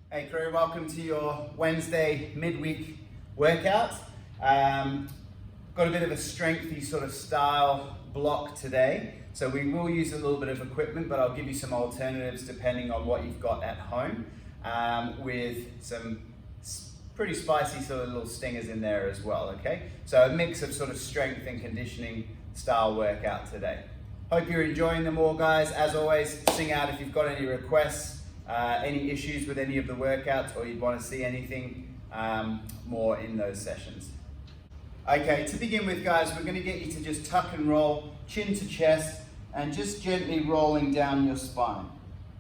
Hey crew, welcome to your Wednesday midweek workout. Got a bit of a strengthy sort of style block today. So we will use a little bit of equipment, but I'll give you some alternatives depending on what you've got at home, with some pretty spicy sort of little stingers in there as well, okay? So a mix of sort of strength and conditioning style workout today. Hope you're enjoying them all, guys. As always, sing out if you've got any requests, any issues with any of the workouts, or you'd want to see anything more in those sessions. Okay, to begin with, guys, we're going to get you to just tuck and roll, chin to chest, and just gently rolling down your spine.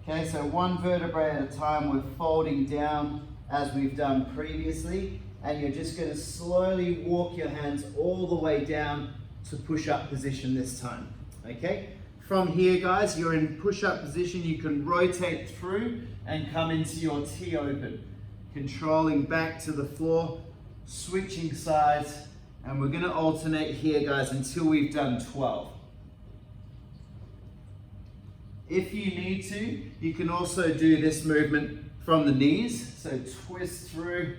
Okay, so one vertebrae at a time, we're folding down as we've done previously, and you're just going to slowly walk your hands all the way down to push-up position this time. Okay? From here, guys, you're in push-up position. You can rotate through and come into your T open. Controlling back to the floor, switching sides, and we're gonna alternate here, guys, until we've done 12. If you need to, you can also do this movement from the knees. So twist through,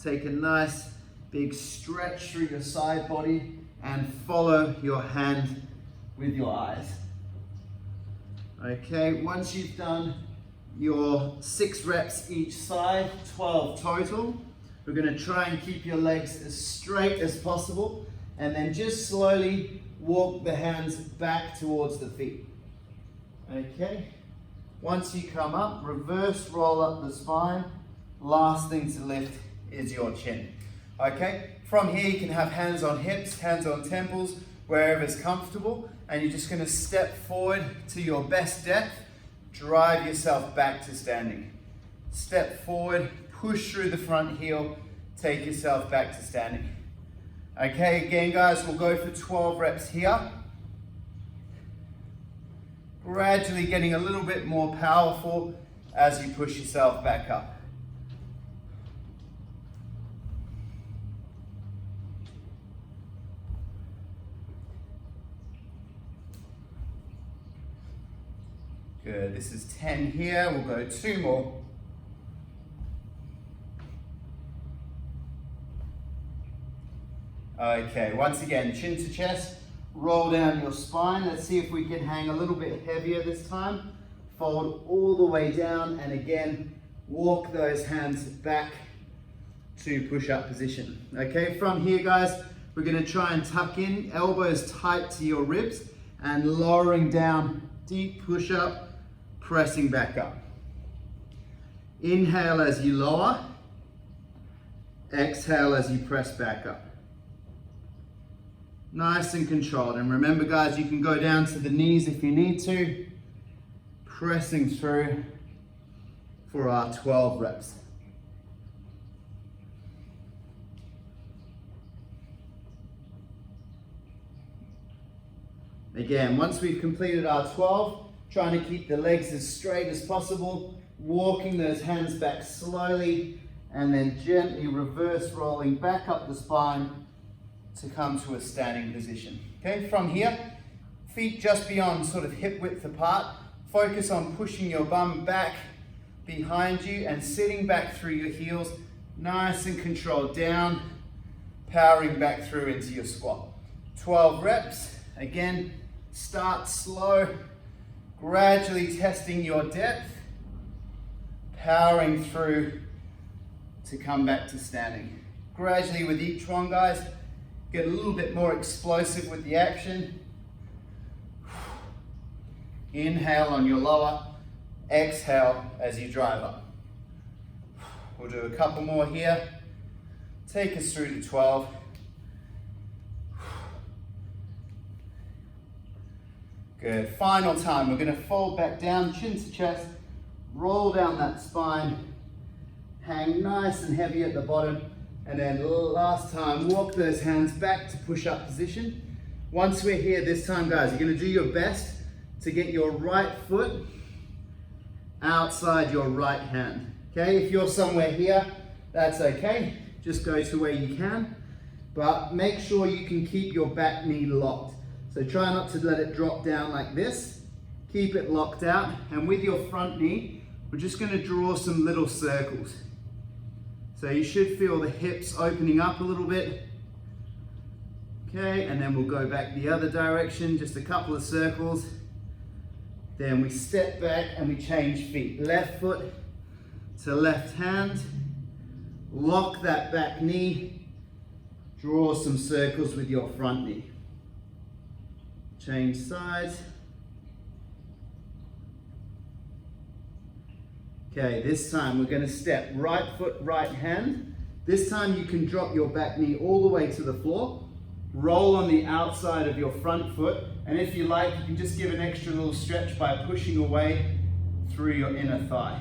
take a nice big stretch through your side body, and follow your hand with your eyes. Okay, once you've done your 6 reps each side, 12 total, we're going to try and keep your legs as straight as possible, and then just slowly walk the hands back towards the feet. Okay, once you come up, reverse roll up the spine. Last thing to lift is your chin. Okay, from here you can have hands on hips, hands on temples, wherever's comfortable, and you're just going to step forward to your best depth, drive yourself back to standing. Step forward, push through the front heel, take yourself back to standing. Okay, again guys, we'll go for 12 reps here. Gradually getting a little bit more powerful as you push yourself back up. Good, this is 10 here, we'll go 2 more. Okay, once again, chin to chest, roll down your spine. Let's see if we can hang a little bit heavier this time. Fold all the way down, and again, walk those hands back to push-up position. Okay, from here, guys, we're gonna try and tuck in, elbows tight to your ribs, and lowering down, deep push-up, pressing back up. Inhale as you lower, exhale as you press back up. Nice and controlled. And remember, guys, you can go down to the knees if you need to, pressing through for our 12 reps. Again, once we've completed our 12, trying to keep the legs as straight as possible, walking those hands back slowly, and then gently reverse rolling back up the spine to come to a standing position. Okay, from here, feet just beyond sort of hip width apart. Focus on pushing your bum back behind you and sitting back through your heels, nice and controlled down, powering back through into your squat. 12 reps, again, start slow, gradually testing your depth, powering through to come back to standing. Gradually with each one, guys, get a little bit more explosive with the action. Inhale on your lower, exhale as you drive up. We'll do a couple more here. Take us through to 12. Good, final time, we're gonna fold back down, chin to chest, roll down that spine, hang nice and heavy at the bottom, and then last time, walk those hands back to push-up position. Once we're here, this time, guys, you're gonna do your best to get your right foot outside your right hand. Okay, if you're somewhere here, that's okay. Just go to where you can, but make sure you can keep your back knee locked. So try not to let it drop down like this. Keep it locked out, and with your front knee, we're just going to draw some little circles. So you should feel the hips opening up a little bit. Okay, and then we'll go back the other direction, just a couple of circles. Then we step back and we change feet. Left foot to left hand. Lock that back knee. Draw some circles with your front knee. Change sides. Okay, this time we're going to step right foot, right hand. This time you can drop your back knee all the way to the floor. Roll on the outside of your front foot, and if you like, you can just give an extra little stretch by pushing away through your inner thigh.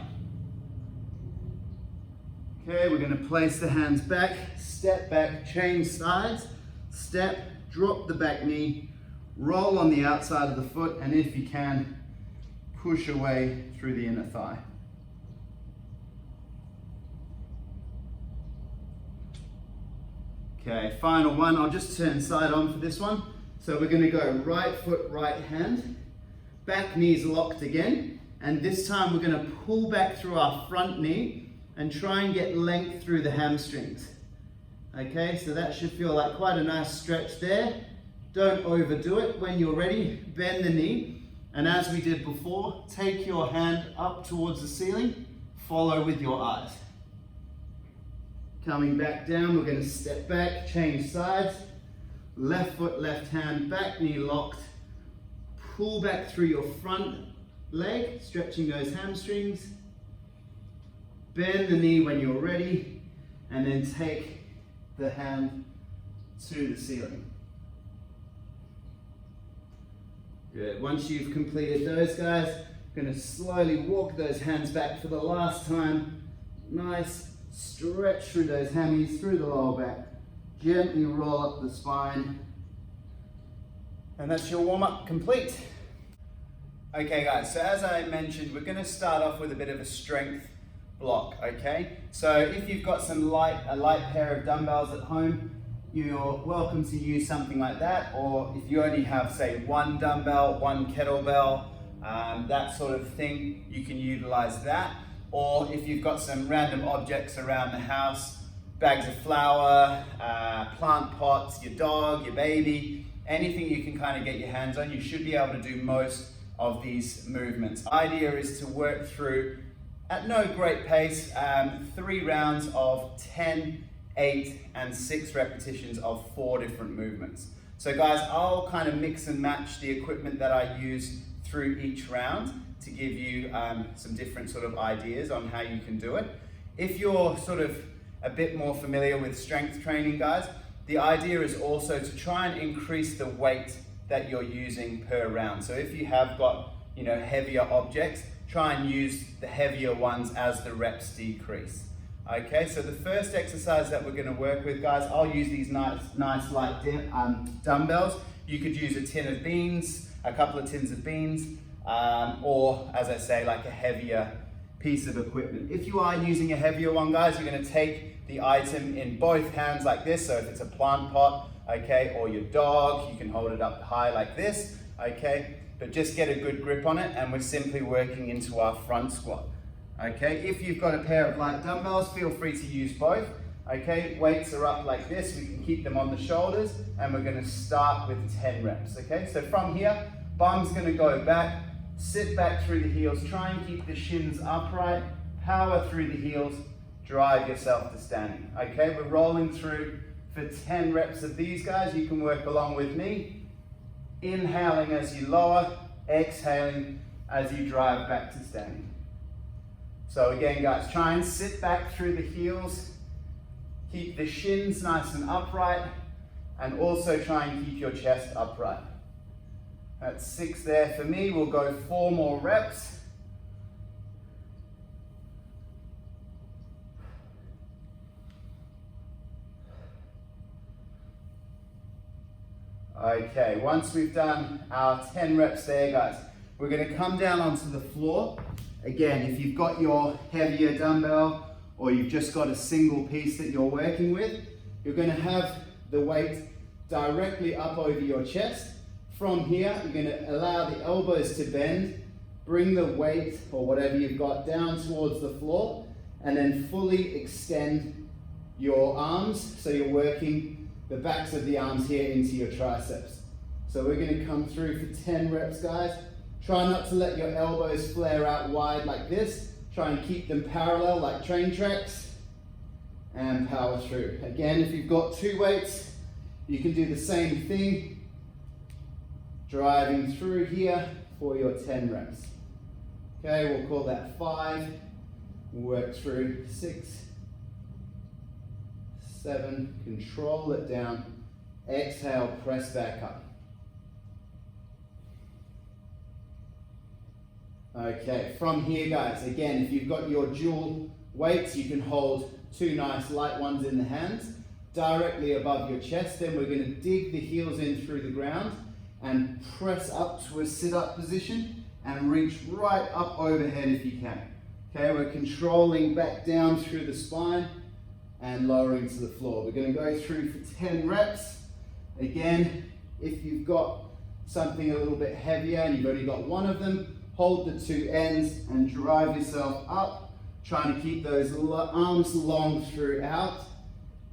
Okay, we're going to place the hands back, step back, change sides, step, drop the back knee, roll on the outside of the foot, and if you can, push away through the inner thigh. Okay, final one. I'll just turn side on for this one. So we're going to go right foot, right hand, back knees locked again, and this time we're going to pull back through our front knee and try and get length through the hamstrings. Okay, so that should feel like quite a nice stretch there. Don't overdo it. When you're ready, bend the knee, and as we did before, take your hand up towards the ceiling, follow with your eyes. Coming back down, we're going to step back, change sides, left foot, left hand, back knee locked, pull back through your front leg, stretching those hamstrings, bend the knee when you're ready, and then take the hand to the ceiling. Good. Once you've completed those, guys, you're going to slowly walk those hands back for the last time. Nice. Stretch through those hammies, through the lower back. Gently roll up the spine. And that's your warm-up complete. Okay guys, so as I mentioned, we're going to start off with a bit of a strength block, okay? So if you've got a light pair of dumbbells at home, you're welcome to use something like that, or if you only have, say, one dumbbell, one kettlebell, that sort of thing, you can utilize that. Or if you've got some random objects around the house, bags of flour, plant pots, your dog, your baby, anything you can kind of get your hands on, you should be able to do most of these movements. The idea is to work through, at no great pace, 3 rounds of 10, 8, and 6 repetitions of 4 different movements. So guys, I'll kind of mix and match the equipment that I use through each round to give you some different sort of ideas on how you can do it. If you're sort of a bit more familiar with strength training, guys, the idea is also to try and increase the weight that you're using per round. So if you have got, heavier objects, try and use the heavier ones as the reps decrease. Okay, so the first exercise that we're going to work with, guys, I'll use these nice light dumbbells. You could use a tin of beans, a couple of tins of beans, or, as I say, like a heavier piece of equipment. If you are using a heavier one, guys, you're going to take the item in both hands like this. So if it's a plant pot, okay, or your dog, you can hold it up high like this, okay, but just get a good grip on it, and we're simply working into our front squat. Okay, if you've got a pair of light dumbbells, feel free to use both. Okay, weights are up like this, we can keep them on the shoulders, and we're going to start with 10 reps. Okay, so from here, bum's going to go back. Sit back through the heels, try and keep the shins upright, power through the heels, drive yourself to standing. Okay, we're rolling through for 10 reps of these, guys. You can work along with me. Inhaling as you lower, exhaling as you drive back to standing. So again, guys, try and sit back through the heels, keep the shins nice and upright, and also try and keep your chest upright. That's 6 there for me. We'll go 4 more reps. Okay, once we've done our 10 reps there, guys, we're going to come down onto the floor. Again, if you've got your heavier dumbbell or you've just got a single piece that you're working with, you're going to have the weight directly up over your chest. From here, you're going to allow the elbows to bend, bring the weight or whatever you've got down towards the floor, and then fully extend your arms so you're working the backs of the arms here into your triceps. So we're going to come through for 10 reps, guys. Try not to let your elbows flare out wide like this. Try and keep them parallel like train tracks, and power through. Again, if you've got 2 weights, you can do the same thing, driving through here for your 10 reps. Okay, we'll call that 5. We'll work through 6, 7, control it down, exhale, press back up. Okay, from here, guys, again, if you've got your dual weights, you can hold 2 nice light ones in the hands directly above your chest. Then we're going to dig the heels in through the ground and press up to a sit-up position and reach right up overhead if you can. Okay, we're controlling back down through the spine and lowering to the floor. We're going to go through for 10 reps. Again, if you've got something a little bit heavier and you've only got one of them, hold the 2 ends and drive yourself up, trying to keep those arms long throughout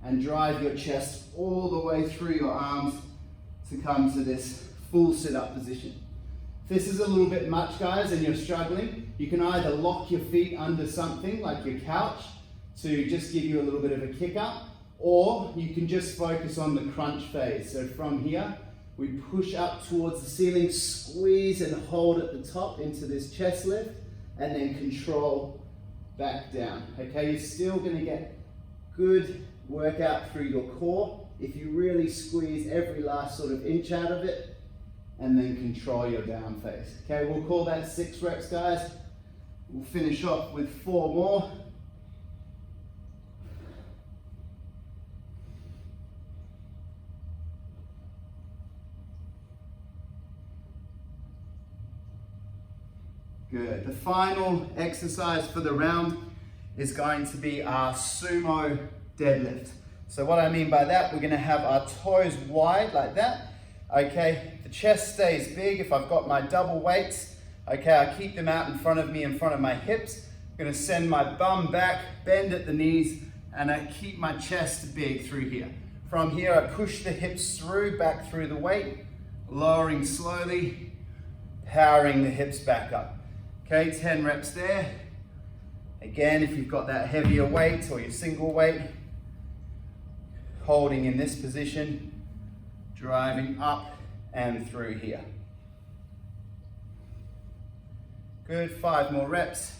and drive your chest all the way through your arms to come to this full sit-up position. If this is a little bit much, guys, and you're struggling, you can either lock your feet under something like your couch to just give you a little bit of a kick up, or you can just focus on the crunch phase. So from here, we push up towards the ceiling, squeeze and hold at the top into this chest lift, and then control back down. Okay, you're still going to get good workout through your core if you really squeeze every last sort of inch out of it, and then control your down phase. Okay, we'll call that 6 reps, guys. We'll finish off with 4 more. Good. The final exercise for the round is going to be our sumo deadlift. So what I mean by that, we're going to have our toes wide like that. Okay, the chest stays big. If I've got my double weights, okay, I keep them out in front of me, in front of my hips. I'm going to send my bum back, bend at the knees, and I keep my chest big through here. From here, I push the hips through, back through the weight, lowering slowly, powering the hips back up. Okay, 10 reps there. Again, if you've got that heavier weight or your single weight, holding in this position, driving up and through here. Good, 5 more reps.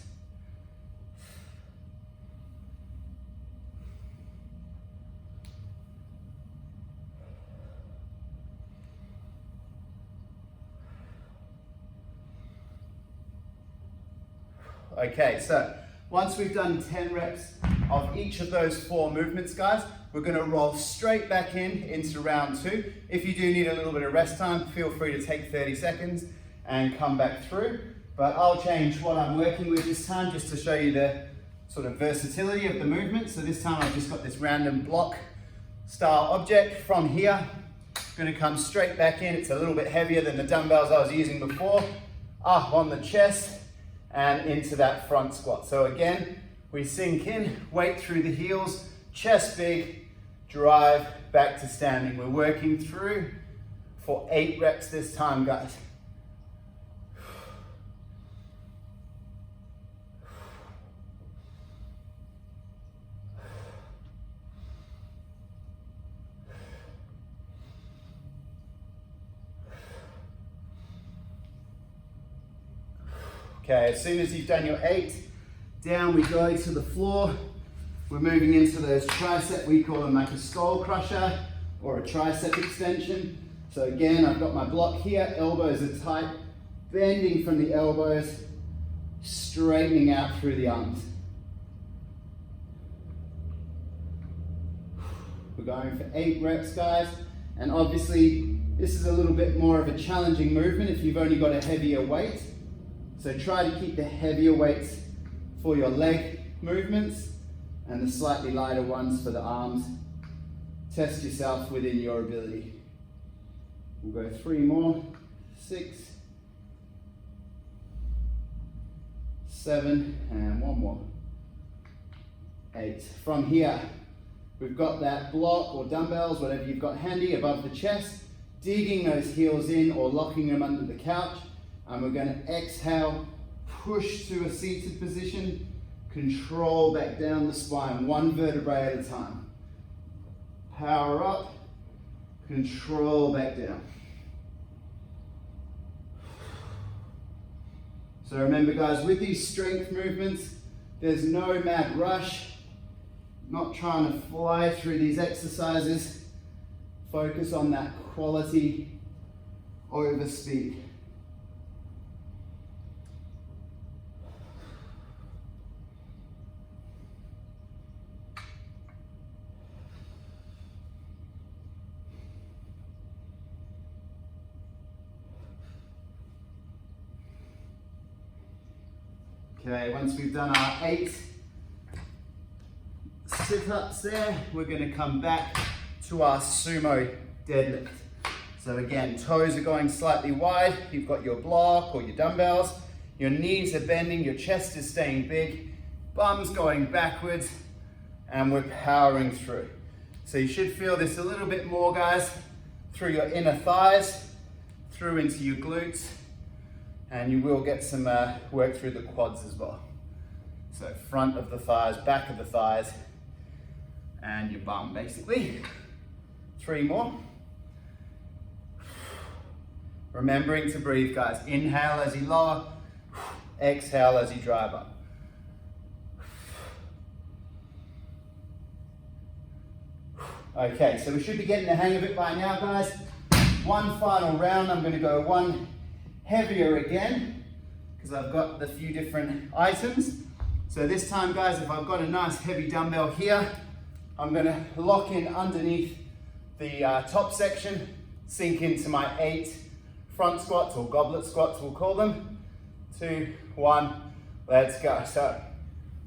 Okay, so once we've done 10 reps of each of those 4 movements, guys, we're going to roll straight back into round 2. If you do need a little bit of rest time, feel free to take 30 seconds and come back through. But I'll change what I'm working with this time just to show you the sort of versatility of the movement. So this time I've just got this random block style object. From here, I'm going to come straight back in. It's a little bit heavier than the dumbbells I was using before. Up on the chest and into that front squat. So again, we sink in, weight through the heels, chest big, drive back to standing. We're working through for 8 reps this time, guys. Okay, as soon as you've done your 8, down we go to the floor. We're moving into those tricep, we call them like a skull crusher or a tricep extension. So again, I've got my block here, elbows are tight, bending from the elbows, straightening out through the arms. We're going for 8 reps, guys. And obviously, this is a little bit more of a challenging movement if you've only got a heavier weight. So try to keep the heavier weights for your leg movements and the slightly lighter ones for the arms. Test yourself within your ability. We'll go 3 more, 6, 7, and one more. 8. From here, we've got that block or dumbbells, whatever you've got handy, above the chest, digging those heels in or locking them under the couch. And we're going to exhale, push to a seated position, control back down the spine, one vertebrae at a time. Power up, control back down. So remember guys, with these strength movements, there's no mad rush. Not trying to fly through these exercises. Focus on that quality over speed. Okay, once we've done our 8 sit-ups there, we're going to come back to our sumo deadlift. So again, toes are going slightly wide, you've got your block or your dumbbells, your knees are bending, your chest is staying big, bum's going backwards, and we're powering through. So you should feel this a little bit more guys, through your inner thighs, through into your glutes, and you will get some work through the quads as well. So front of the thighs, back of the thighs, and your bum basically. 3 more. Remembering to breathe guys. Inhale as you lower, exhale as you drive up. Okay, so we should be getting the hang of it by now guys. One final round, I'm going to go one heavier again, because I've got the few different items. So this time guys, if I've got a nice heavy dumbbell here, I'm going to lock in underneath the top section, sink into my 8 front squats or goblet squats we'll call them. 2, 1, let's go. So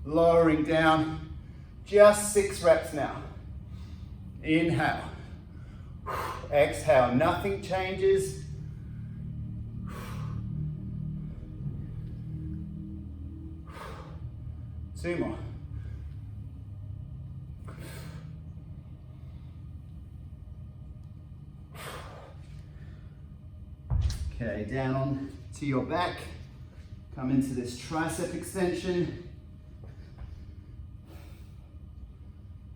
lowering down, just 6 reps now. Inhale, exhale, nothing changes. Two more. Okay, down on to your back. Come into this tricep extension.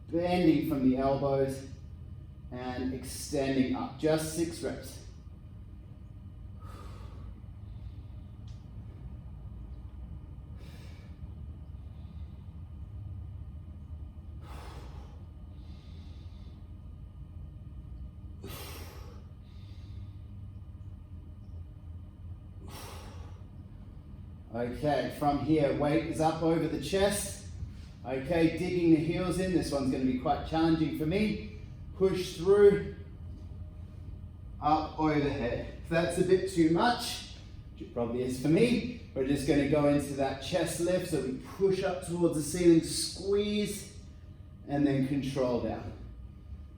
Bending from the elbows and extending up. Just 6 reps. Okay, from here, weight is up over the chest. Okay, digging the heels in. This one's going to be quite challenging for me. Push through, up overhead. If that's a bit too much, which it probably is for me, we're just going to go into that chest lift. So we push up towards the ceiling, squeeze, and then control down.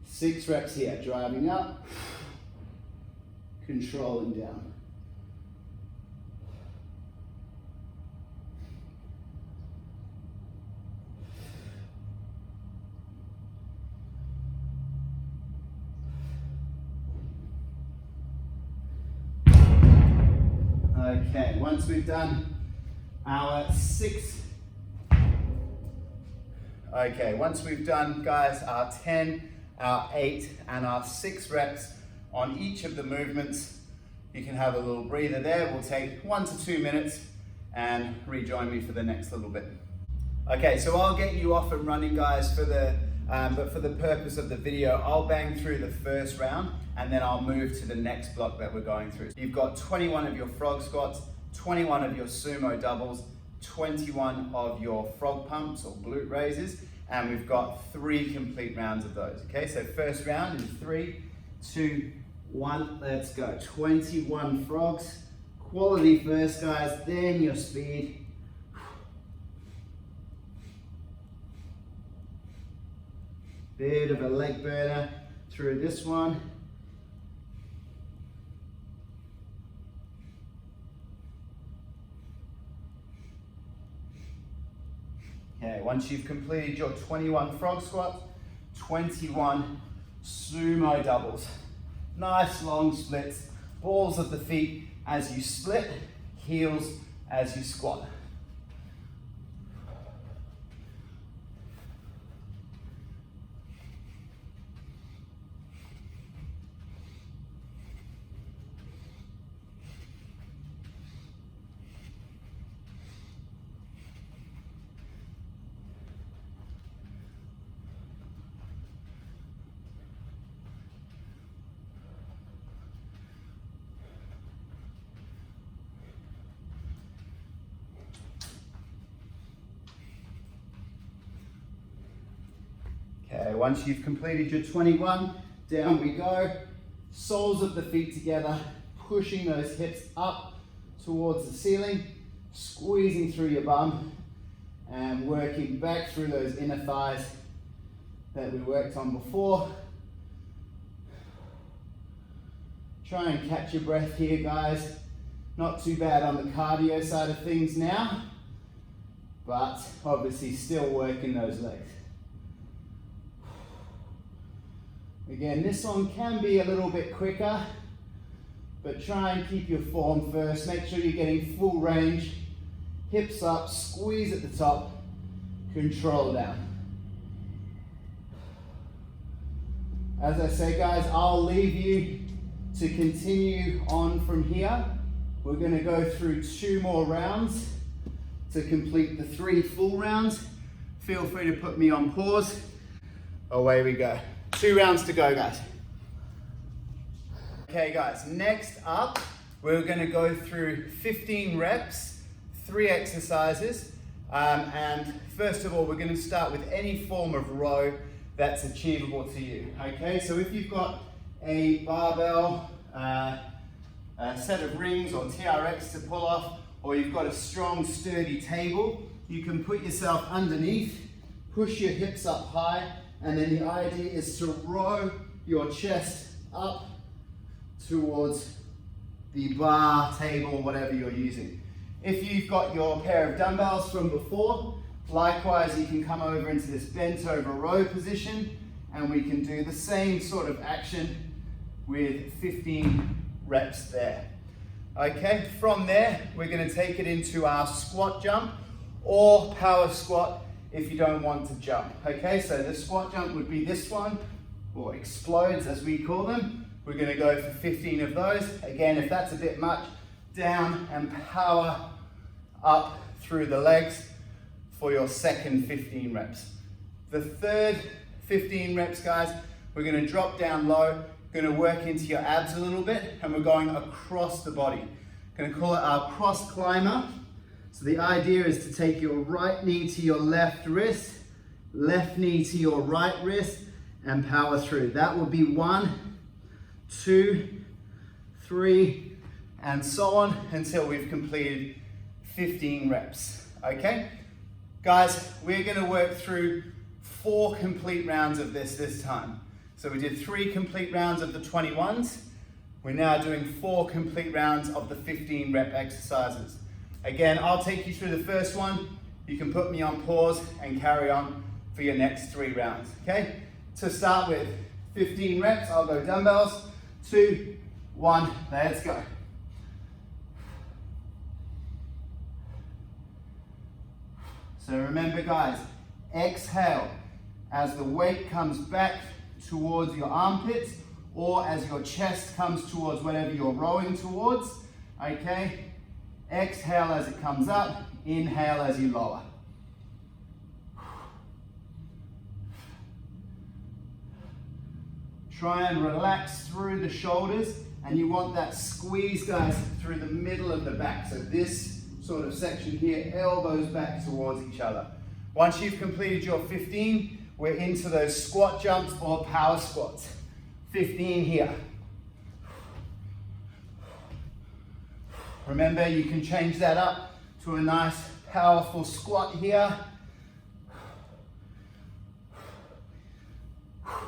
6 reps here, driving up, controlling down. Okay, once we've done our 6, once we've done, guys, our 10, our 8, and our 6 reps on each of the movements, you can have a little breather there. We'll take 1 to 2 minutes and rejoin me for the next little bit. Okay, so I'll get you off and running, guys, but for the purpose of the video, I'll bang through the first round and then I'll move to the next block that we're going through. You've got 21 of your frog squats, 21 of your sumo doubles, 21 of your frog pumps or glute raises, and we've got 3 complete rounds of those. Okay, so first round in 3, 2, 1, let's go. 21 frogs. Quality first, guys, then your speed. Bit of a leg burner through this one. Okay, once you've completed your 21 frog squats, 21 sumo doubles. Nice long splits, balls of the feet as you split, heels as you squat. Okay, once you've completed your 21, down we go. Soles of the feet together, pushing those hips up towards the ceiling, squeezing through your bum, and working back through those inner thighs that we worked on before. Try and catch your breath here, guys. Not too bad on the cardio side of things now, but obviously still working those legs. Again, this one can be a little bit quicker, but try and keep your form first. Make sure you're getting full range. Hips up, squeeze at the top, control down. As I say, guys, I'll leave you to continue on from here. We're going to go through 2 more rounds to complete the 3 full rounds. Feel free to put me on pause. Away we go. 2 rounds to go, guys. Okay, guys, next up, we're going to go through 15 reps, 3 exercises. And first of all, we're going to start with any form of row that's achievable to you. Okay, so if you've got a barbell, a set of rings or TRX to pull off, or you've got a strong, sturdy table, you can put yourself underneath, push your hips up high, and then the idea is to row your chest up towards the bar, table, whatever you're using. If you've got your pair of dumbbells from before, likewise you can come over into this bent over row position, and we can do the same sort of action with 15 reps there. Okay, from there we're going to take it into our squat jump or power squat if you don't want to jump. Okay, so the squat jump would be this one, or explodes as we call them. We're going to go for 15 of those. Again, if that's a bit much, down and power up through the legs for your second 15 reps. The third 15 reps, guys, we're going to drop down low, going to work into your abs a little bit, and we're going across the body. Going to call it our cross climber. So the idea is to take your right knee to your left wrist, left knee to your right wrist, and power through. That will be 1, 2, 3, and so on until we've completed 15 reps. Okay? Guys, we're going to work through 4 complete rounds of this time. So we did 3 complete rounds of the 21s. We're now doing 4 complete rounds of the 15 rep exercises. Again, I'll take you through the first one. You can put me on pause and carry on for your next 3 rounds, okay? To start with, 15 reps, I'll go dumbbells, 2, 1, let's go. So remember, guys, exhale as the weight comes back towards your armpits or as your chest comes towards whatever you're rowing towards, okay? Exhale as it comes up, inhale as you lower. Try and relax through the shoulders, and you want that squeeze, guys, through the middle of the back. So this sort of section here, elbows back towards each other. Once you've completed your 15, we're into those squat jumps or power squats. 15 here. Remember, you can change that up to a nice powerful squat here.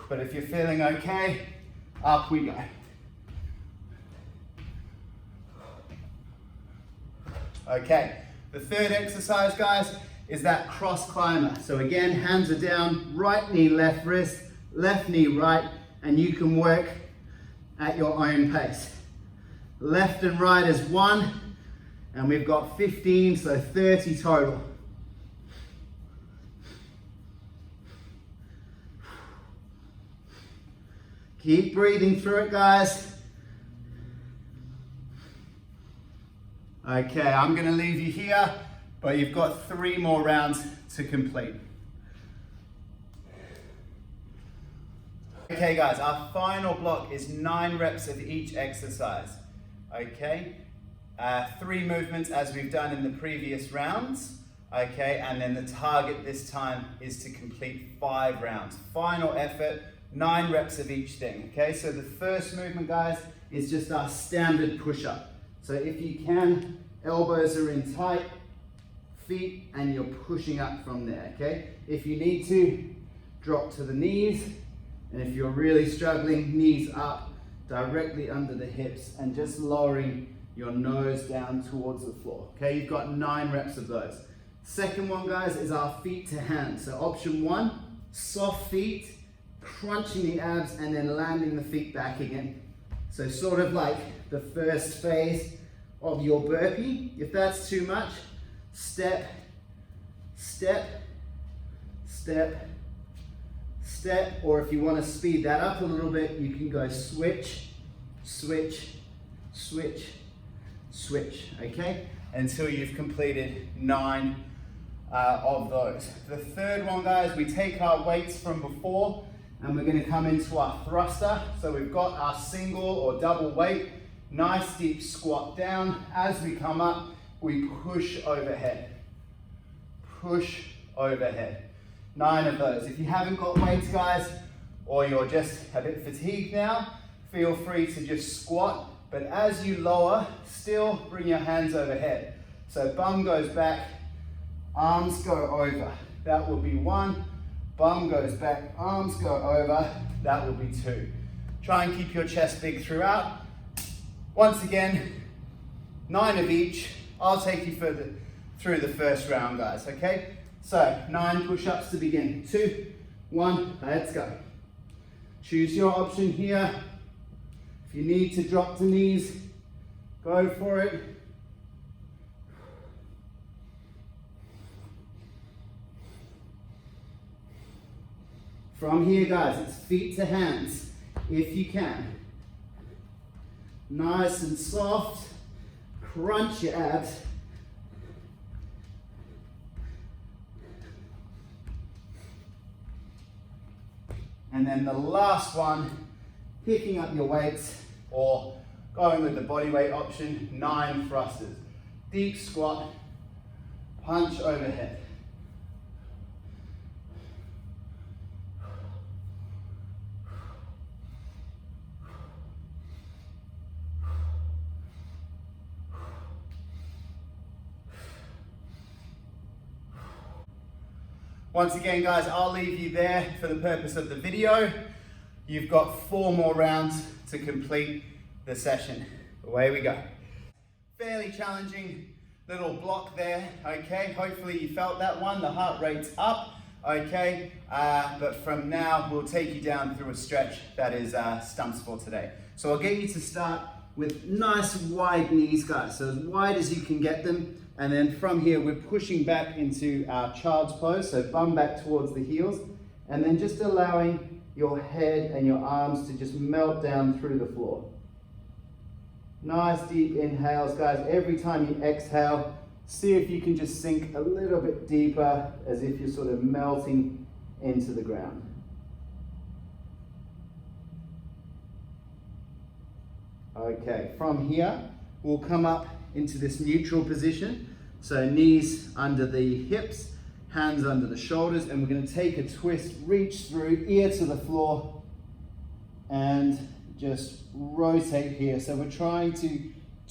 But if you're feeling okay, up we go. Okay, the third exercise, guys, is that cross climber. So again, hands are down, right knee, left wrist, left knee, right, and you can work at your own pace. Left and right is 1, and we've got 15, so 30 total. Keep breathing through it, guys. Okay, I'm gonna leave you here, but you've got 3 more rounds to complete. Okay guys, our final block is 9 reps of each exercise. Okay, 3 movements as we've done in the previous rounds. Okay, and then the target this time is to complete 5 rounds. Final effort, 9 reps of each thing. Okay, so the first movement, guys, is just our standard push-up. So if you can, elbows are in tight, feet, and you're pushing up from there, okay? If you need to, drop to the knees, and if you're really struggling, knees up, directly under the hips, and just lowering your nose down towards the floor, okay? You've got 9 reps of those. Second one, guys, is our feet to hands. So option 1, soft feet, crunching the abs, and then landing the feet back again. So sort of like the first phase of your burpee. If that's too much, step, step, step, step, or if you want to speed that up a little bit, you can go switch, switch, switch, switch, okay? Until you've completed 9 of those. The third one, guys, we take our weights from before and we're going to come into our thruster. So we've got our single or double weight, nice deep squat down. As we come up, we push overhead. Push overhead. 9 of those. If you haven't got weights, guys, or you're just a bit fatigued now, feel free to just squat. But as you lower, still bring your hands overhead. So bum goes back, arms go over. That will be 1. Bum goes back, arms go over. That will be 2. Try and keep your chest big throughout. Once again, 9 of each. I'll take you through the first round, guys, okay? So 9 push-ups to begin. 2, 1, let's go. Choose your option here. If you need to drop to knees, go for it. From here, guys, it's feet to hands, if you can. Nice and soft. Crunch your abs. And then the last one, picking up your weights or going with the body weight option, 9 thrusters. Deep squat, punch overhead. Once again, guys, I'll leave you there for the purpose of the video. You've got 4 more rounds to complete the session. Away we go. Fairly challenging little block there, okay? Hopefully you felt that one. The heart rate's up, okay? But from now, we'll take you down through a stretch that is stumps for today. So I'll get you to start with nice wide knees, guys. So as wide as you can get them. And then from here, we're pushing back into our child's pose. So bum back towards the heels. And then just allowing your head and your arms to just melt down through the floor. Nice deep inhales, guys. Every time you exhale, see if you can just sink a little bit deeper as if you're sort of melting into the ground. Okay, from here, we'll come up into this neutral position. So knees under the hips, hands under the shoulders, and we're going to take a twist, reach through, ear to the floor, and just rotate here. So we're trying to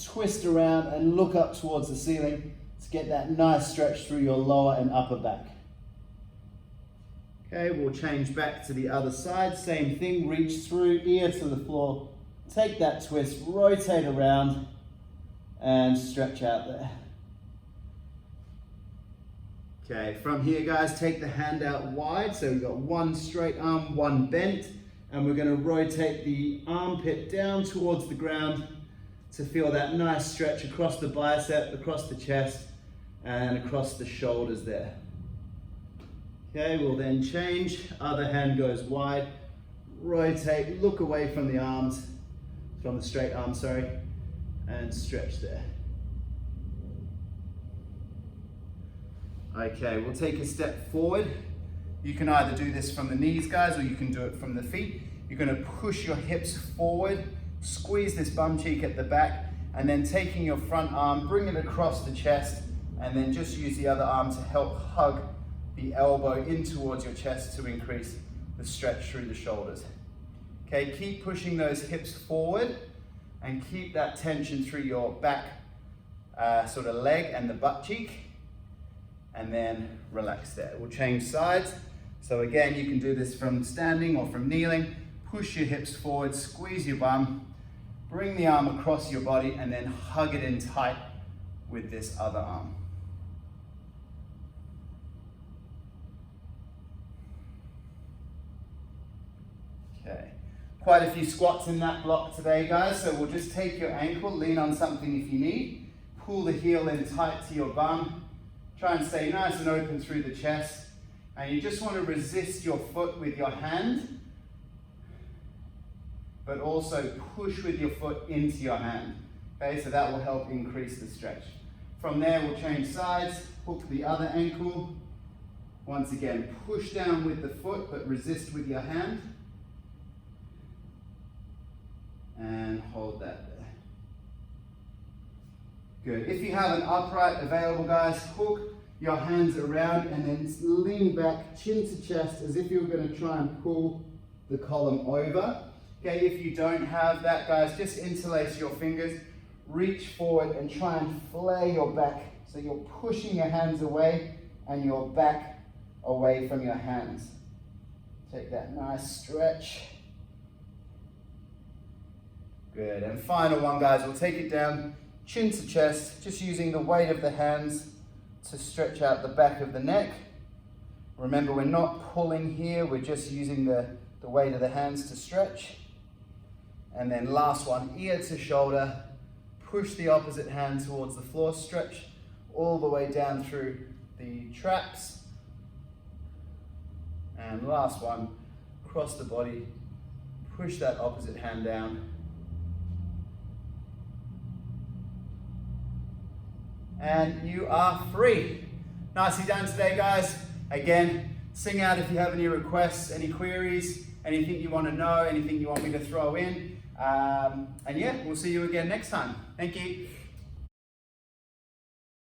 twist around and look up towards the ceiling to get that nice stretch through your lower and upper back. Okay, we'll change back to the other side. Same thing, reach through, ear to the floor, take that twist, rotate around, and stretch out there. Okay, from here guys, take the hand out wide. So we've got one straight arm, one bent, and we're gonna rotate the armpit down towards the ground to feel that nice stretch across the bicep, across the chest, and across the shoulders there. Okay, we'll then change, other hand goes wide, rotate, look away from the arms, from the straight arm, sorry, and stretch there. Okay, we'll take a step forward. You can either do this from the knees, guys, or you can do it from the feet. You're gonna push your hips forward, squeeze this bum cheek at the back, and then taking your front arm, bring it across the chest, and then just use the other arm to help hug the elbow in towards your chest to increase the stretch through the shoulders. Okay, keep pushing those hips forward and keep that tension through your back sort of leg and the butt cheek. And then relax there. We'll change sides. So again, you can do this from standing or from kneeling. Push your hips forward, squeeze your bum, bring the arm across your body, and then hug it in tight with this other arm. Okay, quite a few squats in that block today, guys. So we'll just take your ankle, lean on something if you need, pull the heel in tight to your bum, try and stay nice and open through the chest. And you just want to resist your foot with your hand, but also push with your foot into your hand. Okay, so that will help increase the stretch. From there, we'll change sides, hook the other ankle. Once again, push down with the foot, but resist with your hand. And hold that there. Good. If you have an upright available, guys, hook your hands around and then lean back, chin to chest, as if you're going to try and pull the column over. Okay, if you don't have that, guys, just interlace your fingers, reach forward and try and flare your back. So you're pushing your hands away and your back away from your hands. Take that nice stretch. Good, and final one, guys, we'll take it down, chin to chest, just using the weight of the hands to stretch out the back of the neck. Remember, we're not pulling here, we're just using the weight of the hands to stretch. And then last one, ear to shoulder, push the opposite hand towards the floor, stretch all the way down through the traps. And last one, cross the body, push that opposite hand down. And you are free. Nicely done today, guys. Again, sing out if you have any requests, any queries, anything you want to know, anything you want me to throw in. And yeah, we'll see you again next time. Thank you.